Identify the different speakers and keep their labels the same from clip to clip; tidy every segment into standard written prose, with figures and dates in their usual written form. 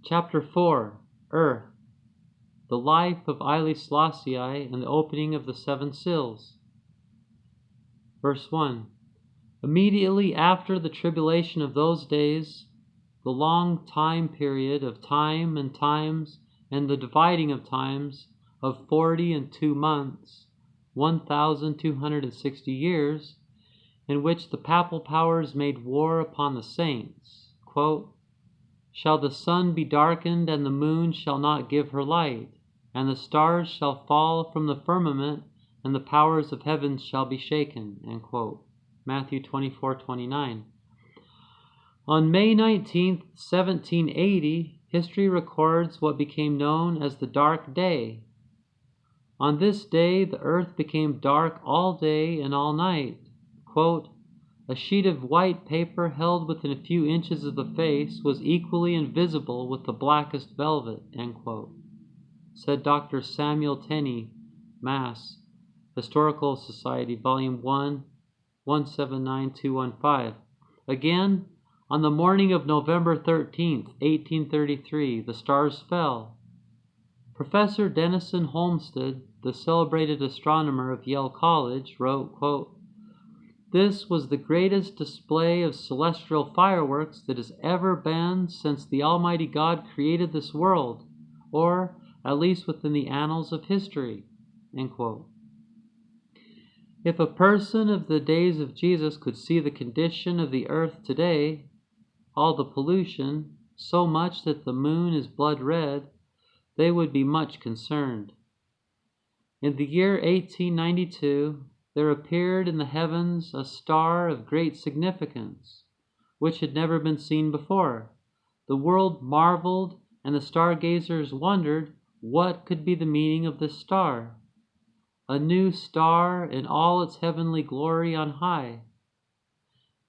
Speaker 1: Chapter 4, Earth, the life of Haile Selassie I and the opening of the seven seals. Verse 1. Immediately after the tribulation of those days, the long time period of time and times and the dividing of times of 40 and 2 months, 1,260 years, in which the papal powers made war upon the saints, quote, shall the sun be darkened, and the moon shall not give her light, and the stars shall fall from the firmament, and the powers of heaven shall be shaken, end quote. Matthew 24:29. On May 19, 1780, history records what became known as the Dark Day. On this day, the earth became dark all day and all night. Quote, a sheet of white paper held within a few inches of the face was equally invisible with the blackest velvet, end quote, said Dr. Samuel Tenney, Mass., Historical Society, Volume 1, 179215. Again, on the morning of November 13, 1833, the stars fell. Professor Denison Olmsted, the celebrated astronomer of Yale College, wrote, quote, this was the greatest display of celestial fireworks that has ever been since the Almighty God created this world, or at least within the annals of history, end quote. If a person of the days of Jesus could see the condition of the earth today, all the pollution, so much that the moon is blood red, they would be much concerned. In the year 1892, there appeared in the heavens a star of great significance, which had never been seen before. The world marveled, and the stargazers wondered what could be the meaning of this star. A new star in all its heavenly glory on high.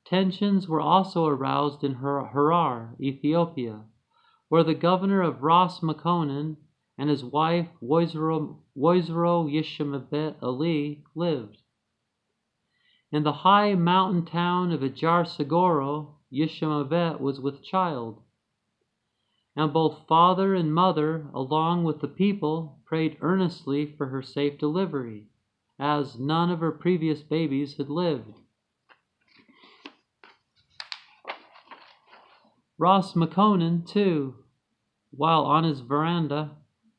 Speaker 1: Tensions were also aroused in Harar, Ethiopia, where the governor of Ras Makonnen and his wife Woizero Yeshemabet Ali lived. In the high mountain town of Ajar Sagoro, Yeshemabet was with child, and both father and mother, along with the people, prayed earnestly for her safe delivery, as none of her previous babies had lived. Ras Makonnen, too, while on his veranda,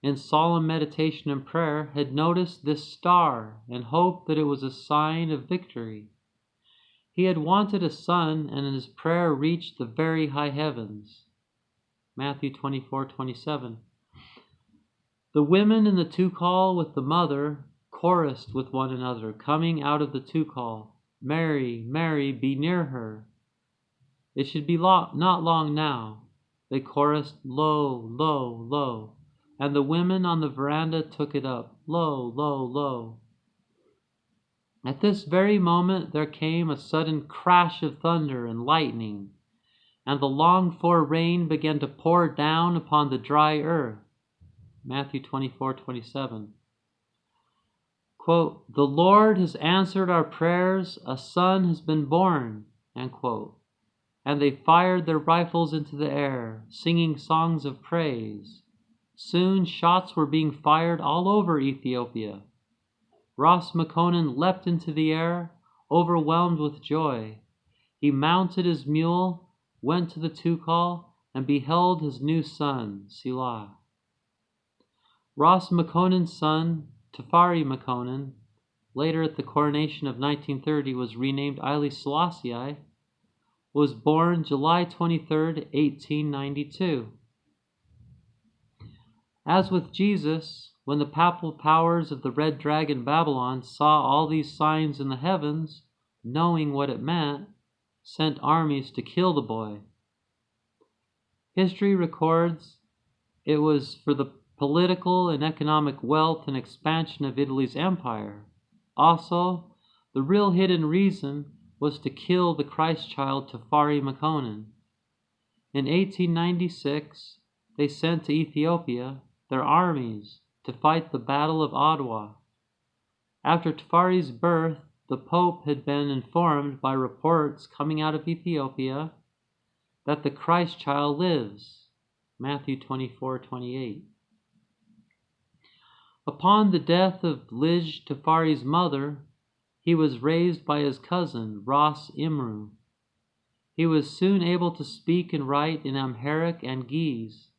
Speaker 1: in solemn meditation and prayer, had noticed this star and hoped that it was a sign of victory. He had wanted a son, and in his prayer reached the very high heavens. Matthew 24:27. The women in the Tukal with the mother chorused with one another, coming out of the Tukal, Mary, Mary, be near her. It should be not long now. They chorused, lo, lo, lo, and the women on the veranda took it up, lo, lo, lo. At this very moment there came a sudden crash of thunder and lightning, and the longed-for rain began to pour down upon the dry earth. Matthew 24:27. Quote, the Lord has answered our prayers, a son has been born, end quote. And they fired their rifles into the air, singing songs of praise. Soon shots were being fired all over Ethiopia. Ras Makonnen leapt into the air, overwhelmed with joy. He mounted his mule, went to the Tukal, and beheld his new son, Selah. Ras Makonnen's son, Tafari Makonnen, later at the coronation of 1930 was renamed Haile Selassie I, was born July 23, 1892. As with Jesus, when the papal powers of the Red Dragon Babylon saw all these signs in the heavens, knowing what it meant, sent armies to kill the boy. History records it was for the political and economic wealth and expansion of Italy's empire. Also, the real hidden reason was to kill the Christ child Tafari Makonnen. In 1896, they sent to Ethiopia their armies to fight the Battle of Adwa. After Tafari's birth, the Pope had been informed by reports coming out of Ethiopia that the Christ child lives. Matthew 24:28. Upon the death of Lij Tafari's mother, he was raised by his cousin, Ras Imru. He was soon able to speak and write in Amharic and Ge'ez.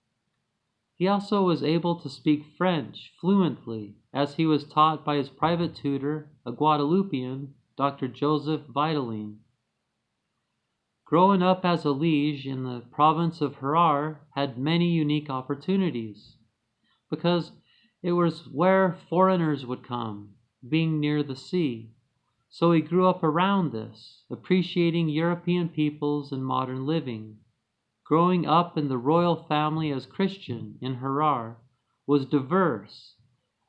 Speaker 1: He also was able to speak French fluently, as he was taught by his private tutor, a Guadeloupean, Dr. Joseph Vidalin. Growing up as a liege in the province of Harar had many unique opportunities, because it was where foreigners would come, being near the sea. So he grew up around this, appreciating European peoples and modern living. Growing up in the royal family as Christian in Harar was diverse,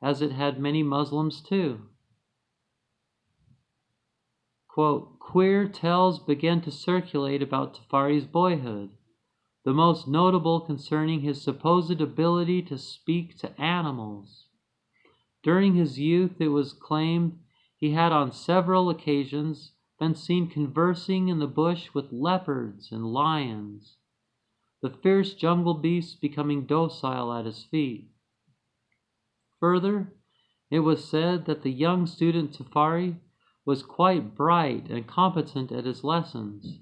Speaker 1: as it had many Muslims too. Quote, queer tales began to circulate about Tafari's boyhood, the most notable concerning his supposed ability to speak to animals. During his youth, it was claimed he had on several occasions been seen conversing in the bush with leopards and lions, the fierce jungle beasts becoming docile at his feet. Further, it was said that the young student Tafari was quite bright and competent at his lessons,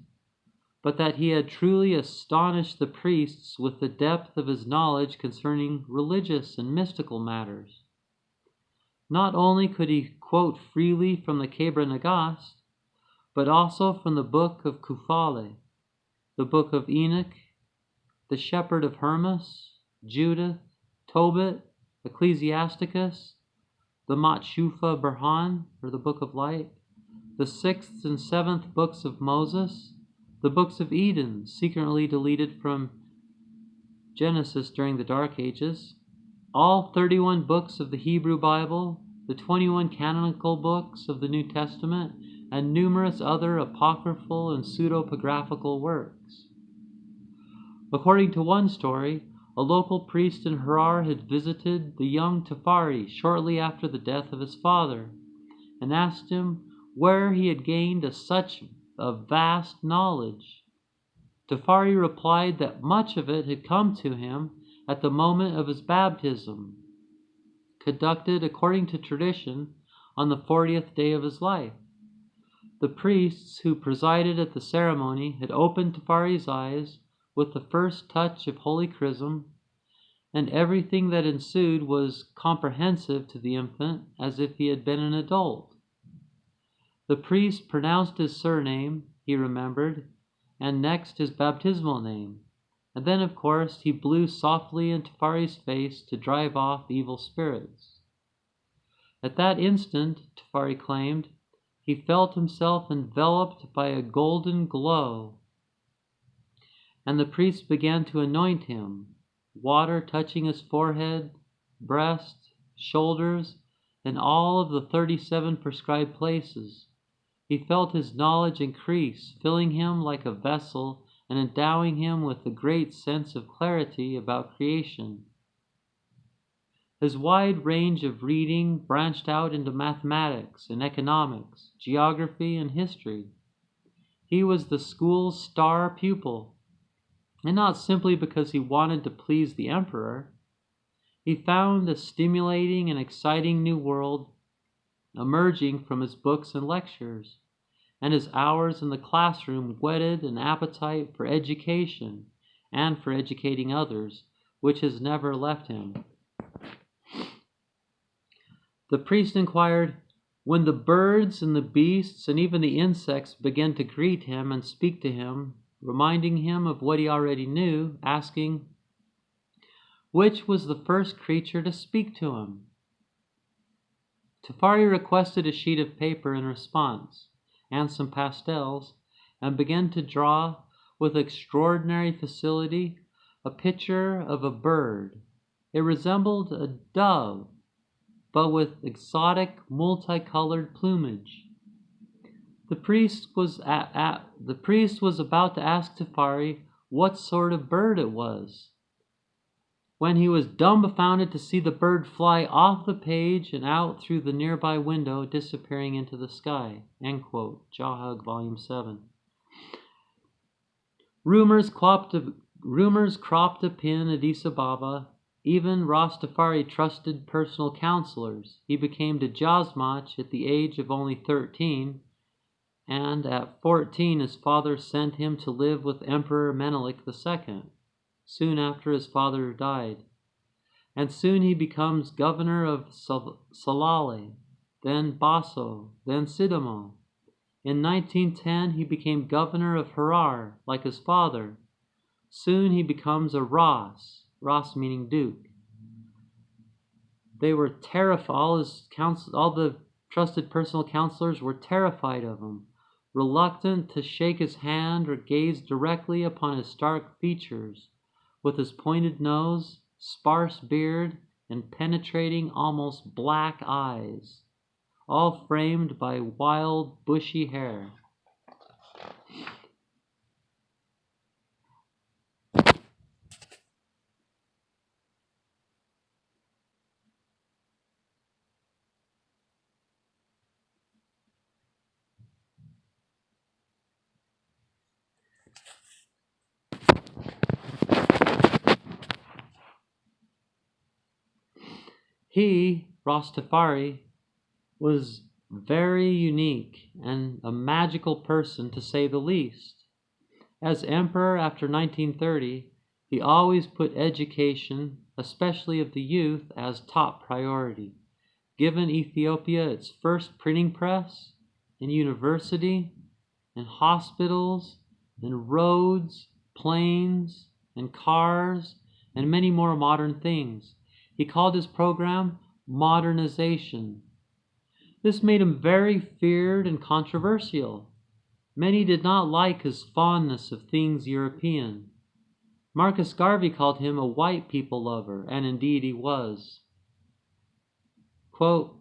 Speaker 1: but that he had truly astonished the priests with the depth of his knowledge concerning religious and mystical matters. Not only could he quote freely from the Kebra Nagast, but also from the book of Kufale, the book of Enoch, the Shepherd of Hermas, Judith, Tobit, Ecclesiasticus, the Matshufa Burhan, or the Book of Light, the 6th and 7th books of Moses, the books of Eden, secretly deleted from Genesis during the Dark Ages, all 31 books of the Hebrew Bible, the 21 canonical books of the New Testament, and numerous other apocryphal and pseudepigraphical works. According to one story, a local priest in Harar had visited the young Tafari shortly after the death of his father and asked him where he had gained such a vast knowledge. Tafari replied that much of it had come to him at the moment of his baptism, conducted according to tradition on the 40th day of his life. The priests who presided at the ceremony had opened Tafari's eyes with the first touch of Holy Chrism, and everything that ensued was comprehensive to the infant as if he had been an adult. The priest pronounced his surname, he remembered, and next his baptismal name, and then, of course, he blew softly in Tafari's face to drive off evil spirits. At that instant, Tafari claimed, he felt himself enveloped by a golden glow, and the priest began to anoint him, water touching his forehead, breast, shoulders, and all of the 37 prescribed places. He felt his knowledge increase, filling him like a vessel and endowing him with a great sense of clarity about creation. His wide range of reading branched out into mathematics and economics, geography and history. He was the school's star pupil, and not simply because he wanted to please the emperor. He found a stimulating and exciting new world emerging from his books and lectures, and his hours in the classroom whetted an appetite for education and for educating others, which has never left him. The priest inquired, when the birds and the beasts and even the insects began to greet him and speak to him, reminding him of what he already knew, asking, which was the first creature to speak to him? Tafari requested a sheet of paper in response, and some pastels, and began to draw, with extraordinary facility, a picture of a bird. It resembled a dove, but with exotic, multicolored plumage. The priest was about to ask Tafari what sort of bird it was. when he was dumbfounded to see the bird fly off the page and out through the nearby window, disappearing into the sky. End quote. Jaw Hug, Volume 7. Rumors cropped up in Addis Ababa. Even Rastafari trusted personal counselors. He became Djazmach at the age of only 13, and at 14 his father sent him to live with Emperor Menelik II, soon after his father died. And soon he becomes governor of Salale, then Basso, then Sidamo. In 1910 he became governor of Harar, like his father. Soon he becomes a Ras meaning duke. They were terrified, all the trusted personal counselors were terrified of him, reluctant to shake his hand or gaze directly upon his stark features, with his pointed nose, sparse beard, and penetrating, almost black eyes, all framed by wild, bushy hair. He, Rastafari, was very unique and a magical person, to say the least. As emperor after 1930, he always put education, especially of the youth, as top priority, given Ethiopia its first printing press, and university, and hospitals, and roads, planes, and cars, and many more modern things. He called his program modernization. This made him very feared and controversial. Many did not like his fondness of things European. Marcus Garvey called him a white people lover, and indeed he was. Quote,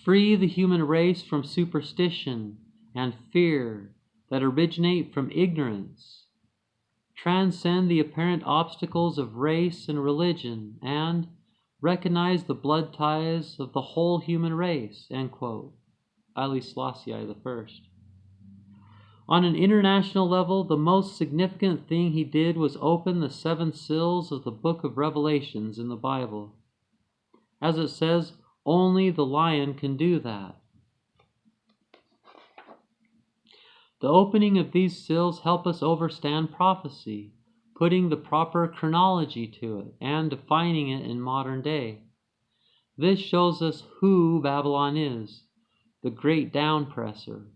Speaker 1: "Free the human race from superstition and fear that originate from ignorance. Transcend the apparent obstacles of race and religion, and recognize the blood ties of the whole human race." End quote. Haile Selassie I. On an international level, the most significant thing he did was open the 7 seals of the book of Revelations in the Bible. As it says, only the lion can do that. The opening of these seals help us understand prophecy, putting the proper chronology to it and defining it in modern day. This shows us who Babylon is, the great downpresser,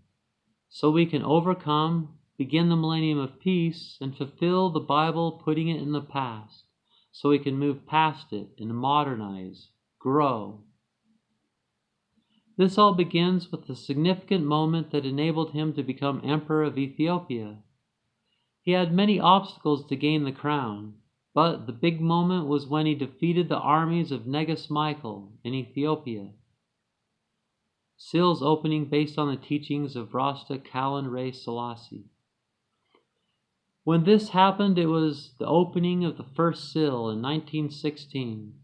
Speaker 1: so we can overcome, begin the millennium of peace, and fulfill the Bible, putting it in the past, so we can move past it and modernize, grow. This all begins with the significant moment that enabled him to become Emperor of Ethiopia. He had many obstacles to gain the crown, but the big moment was when he defeated the armies of Negus Michael in Ethiopia. Seals opening based on the teachings of Rasta Kalan Ray Selassie. When this happened, it was the opening of the first seal in 1916.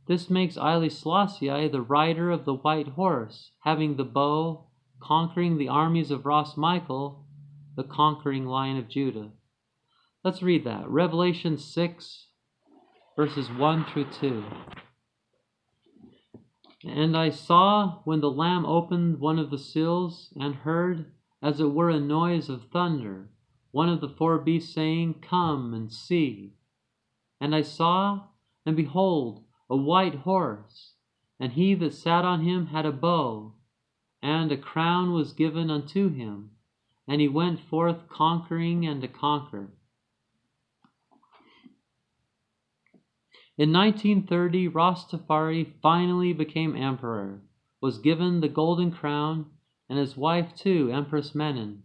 Speaker 1: This makes Haile Selassie I the rider of the white horse, having the bow, conquering the armies of Ras Michael, the conquering Lion of Judah. Let's read that. Revelation 6, verses 1 through 2. "And I saw, when the Lamb opened one of the seals, and heard, as it were a noise of thunder, one of the 4 beasts saying, 'Come and see.' And I saw, and behold, a white horse, and he that sat on him had a bow, and a crown was given unto him, and he went forth conquering and to conquer." In 1930, Rastafari finally became emperor, was given the golden crown, and his wife too, Empress Menen.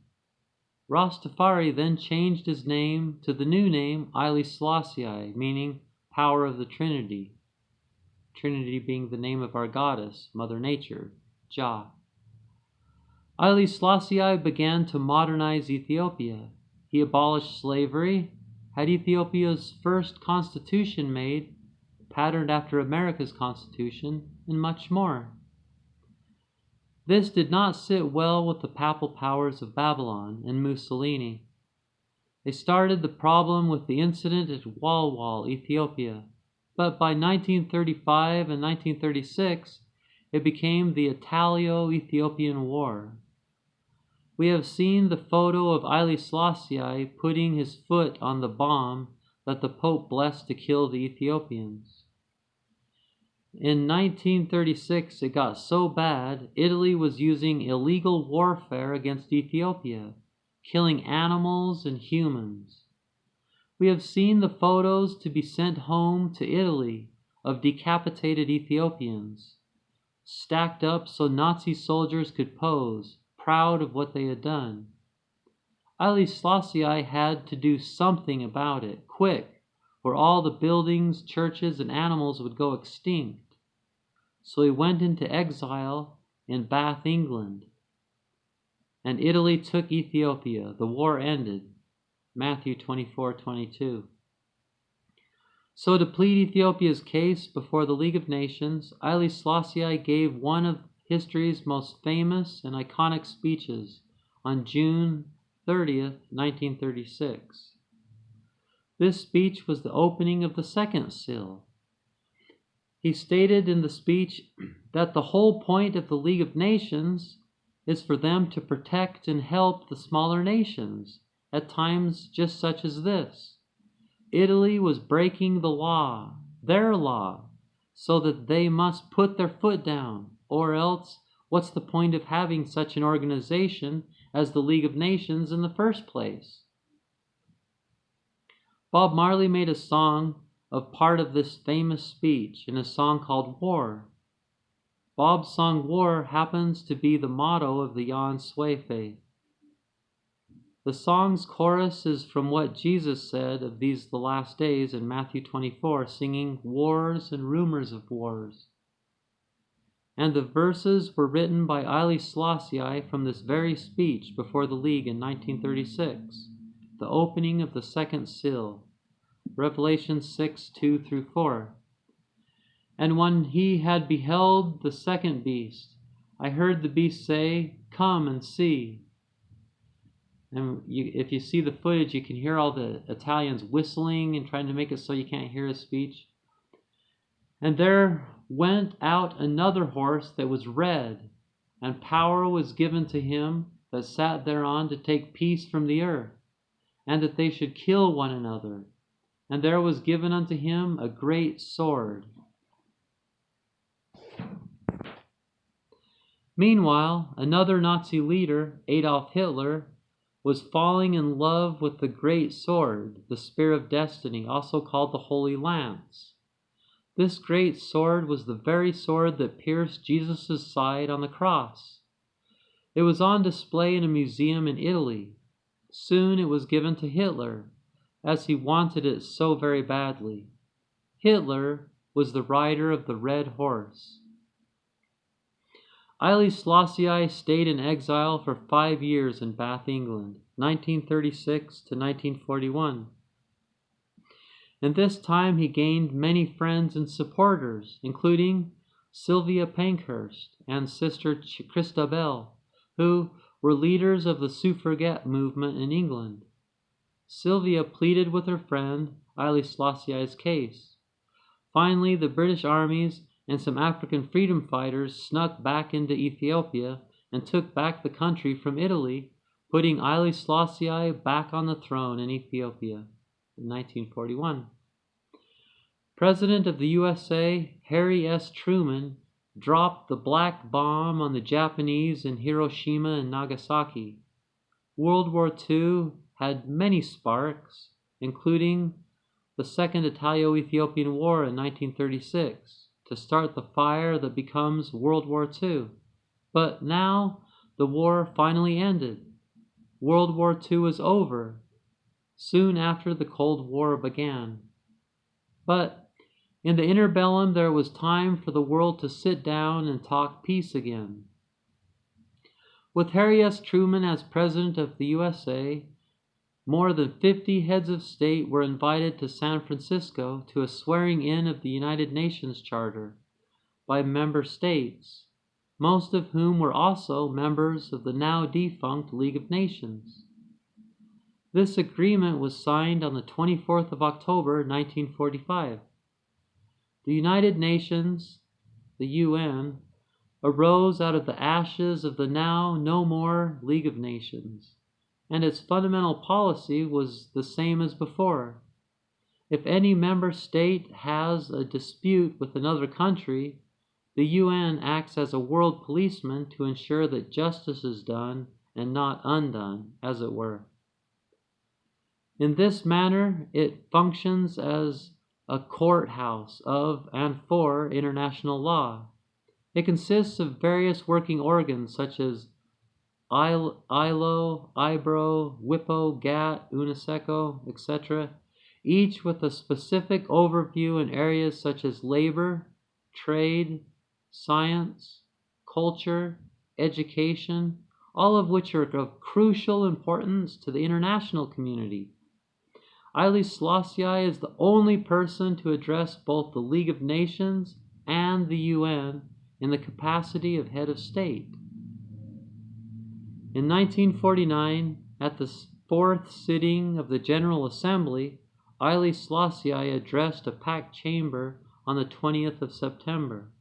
Speaker 1: Rastafari then changed his name to the new name Haile Selassie I, meaning power of the Trinity. Trinity being the name of our goddess, Mother Nature, Jah. Haile Selassie I began to modernize Ethiopia. He abolished slavery, had Ethiopia's first constitution made, patterned after America's constitution, and much more. This did not sit well with the papal powers of Babylon and Mussolini. They started the problem with the incident at Walwal, Ethiopia, but by 1935 and 1936, it became the Italo-Ethiopian War. We have seen the photo of Haile Selassie I putting his foot on the bomb that the Pope blessed to kill the Ethiopians. In 1936, it got so bad, Italy was using illegal warfare against Ethiopia, killing animals and humans. We have seen the photos to be sent home to Italy of decapitated Ethiopians, stacked up so Nazi soldiers could pose, proud of what they had done. Haile Selassie I had to do something about it, quick, or all the buildings, churches, and animals would go extinct. So he went into exile in Bath, England. And Italy took Ethiopia. The war ended. Matthew 24:22. So to plead Ethiopia's case before the League of Nations, Haile Selassie I gave one of history's most famous and iconic speeches on June 30th, 1936. This speech was the opening of the second seal. He stated in the speech that the whole point of the League of Nations is for them to protect and help the smaller nations at times just such as this. Italy was breaking the law, their law, so that they must put their foot down, or else what's the point of having such an organization as the League of Nations in the first place? Bob Marley made a song of part of this famous speech in a song called War. Bob's song War happens to be the motto of the Yahensue faith. The song's chorus is from what Jesus said of these the last days in Matthew 24, singing wars and rumors of wars. And the verses were written by Haile Selassie I from this very speech before the League in 1936, the opening of the second seal, Revelation 6:2-4. And when he had beheld the second beast, I heard the beast say, "Come and see." And if you see the footage, you can hear all the Italians whistling and trying to make it so you can't hear his speech. And there went out another horse that was red, and power was given to him that sat thereon to take peace from the earth, and that they should kill one another. And there was given unto him a great sword. Meanwhile, another Nazi leader, Adolf Hitler, was falling in love with the great sword, the spear of destiny, also called the Holy Lance. This great sword was the very sword that pierced Jesus' side on the cross. It was on display in a museum in Italy. Soon it was given to Hitler, as he wanted it so very badly. Hitler was the rider of the red horse. Haile Selassie I stayed in exile for 5 years in Bath, England, 1936 to 1941. And this time he gained many friends and supporters, including Sylvia Pankhurst and Sister Christabel, who were leaders of the suffragette movement in England. Sylvia pleaded with her friend Haile Selassie I's case. Finally, the British armies and some African freedom fighters snuck back into Ethiopia and took back the country from Italy, putting Haile Selassie I back on the throne in Ethiopia in 1941. President of the USA, Harry S. Truman, dropped the black bomb on the Japanese in Hiroshima and Nagasaki. World War II had many sparks, including the Second Italo-Ethiopian War in 1936, to start the fire that becomes World War II. But now the war finally ended. World War II was over, soon after the Cold War began. But in the interbellum, there was time for the world to sit down and talk peace again. With Harry S. Truman as President of the USA, More than 50 heads of state were invited to San Francisco to a swearing-in of the United Nations Charter by member states, most of whom were also members of the now defunct League of Nations. This agreement was signed on the 24th of October, 1945. The United Nations, the UN, arose out of the ashes of the now no more League of Nations, and its fundamental policy was the same as before. If any member state has a dispute with another country, the UN acts as a world policeman to ensure that justice is done and not undone, as it were. In this manner, it functions as a courthouse of and for international law. It consists of various working organs such as ILO, IBRO, WIPO, GATT, UNISECO, etc., each with a specific overview in areas such as labor, trade, science, culture, education, all of which are of crucial importance to the international community. Haile Selassie I is the only person to address both the League of Nations and the UN in the capacity of head of state. In 1949, at the fourth sitting of the General Assembly, Haile Selassie I addressed a packed chamber on the 20th of September.